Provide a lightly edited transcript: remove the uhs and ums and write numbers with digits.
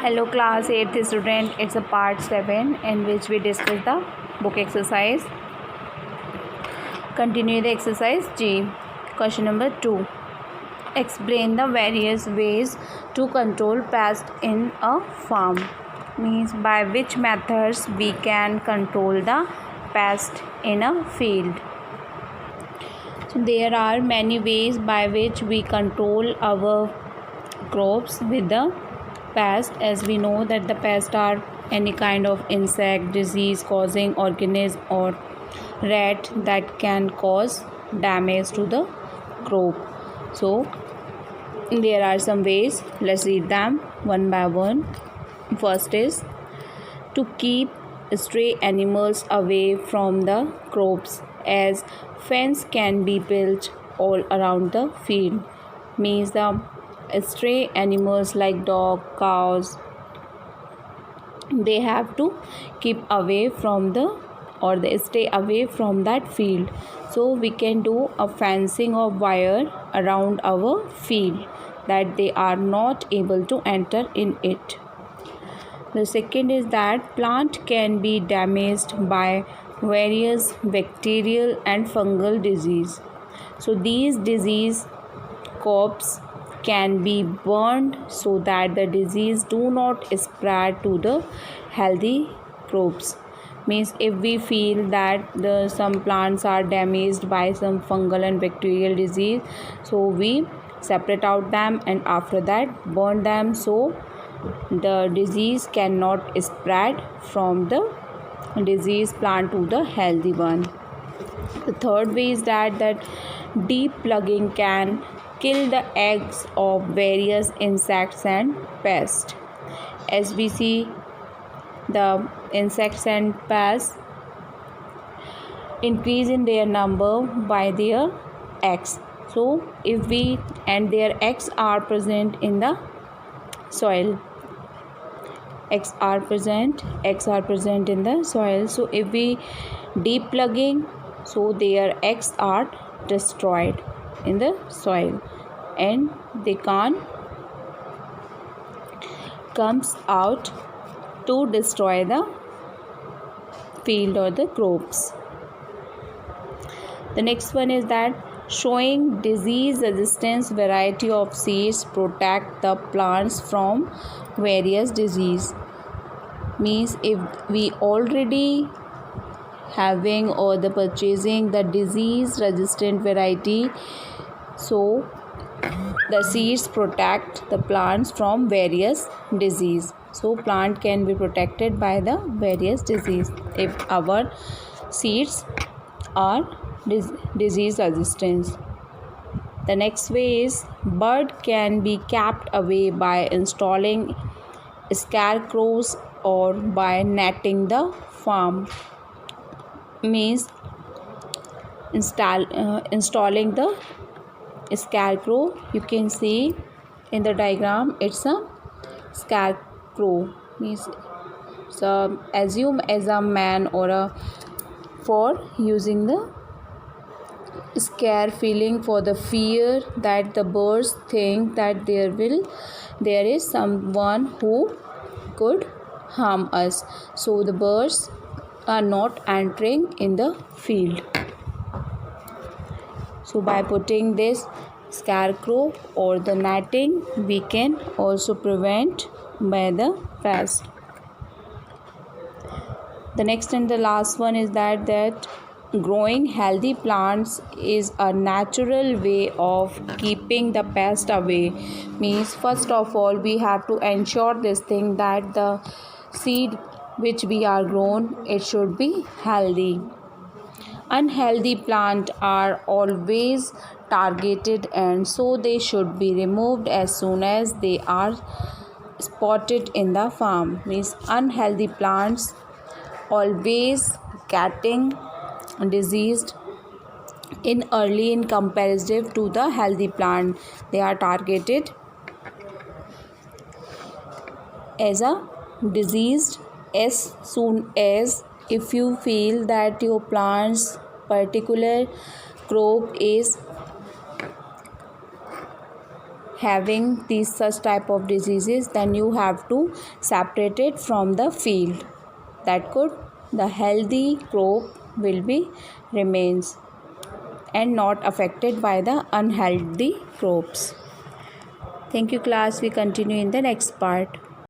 Hello class 8th student, it's a part 7 in which we discuss the book exercise. Continue the exercise G. Question number 2. Explain the various ways to control pests in a farm. Means by which methods we can control the pest in a field. So there are many ways by which we control our crops with the pest, as we know that the pests are any kind of insect, disease causing organism or rat that can cause damage to the crop. So there are some ways. Let's read them one by one. First is to keep stray animals away from the crops, as fence can be built all around the field. Means the stray animals like dog, cows, they have to keep away from they stay away from that field. So we can do a fencing of wire around our field that they are not able to enter in it. The second is that plant can be damaged by various bacterial and fungal disease. So these disease crops can be burned so that the disease do not spread to the healthy crops. Means if we feel that some plants are damaged by some fungal and bacterial disease, so we separate out them and after that burn them, so the disease cannot spread from the diseased plant to the healthy one. The third way is that deep plugging can kill the eggs of various insects and pests. As we see, the insects and pests increase in their number by their eggs. So if we and their eggs are present in the soil. Eggs are present in the soil. So if we deep plugging, so their eggs are destroyed in the soil and they can't comes out to destroy the field or the crops. The next one is that showing disease resistance variety of seeds protect the plants from various disease. Means if we already having or the purchasing the disease resistant variety, so the seeds protect the plants from various disease. So plant can be protected by the various disease if our seeds are disease resistance. The next way is bird can be kept away by installing scarecrows or by netting the farm. Means installing the scarecrow. You can see in the diagram it's a scarecrow. Means so assume as a man or for using the scare feeling for the fear that the birds think that there is someone who could harm us, so the birds are not entering in the field. So by putting this scarecrow or the netting, we can also prevent by the pest. The next and the last one is that growing healthy plants is a natural way of keeping the pest away. Means first of all we have to ensure this thing that the seed which we are grown, it should be healthy. Unhealthy plants are always targeted and so they should be removed as soon as they are spotted in the farm. Means unhealthy plants always getting diseased in early in comparison to the healthy plant. They are targeted as a diseased as soon as if you feel that your plant's particular crop is having these such type of diseases, then you have to separate it from the field. That could the healthy crop will be remains and not affected by the unhealthy crops. Thank you class. We continue in the next part.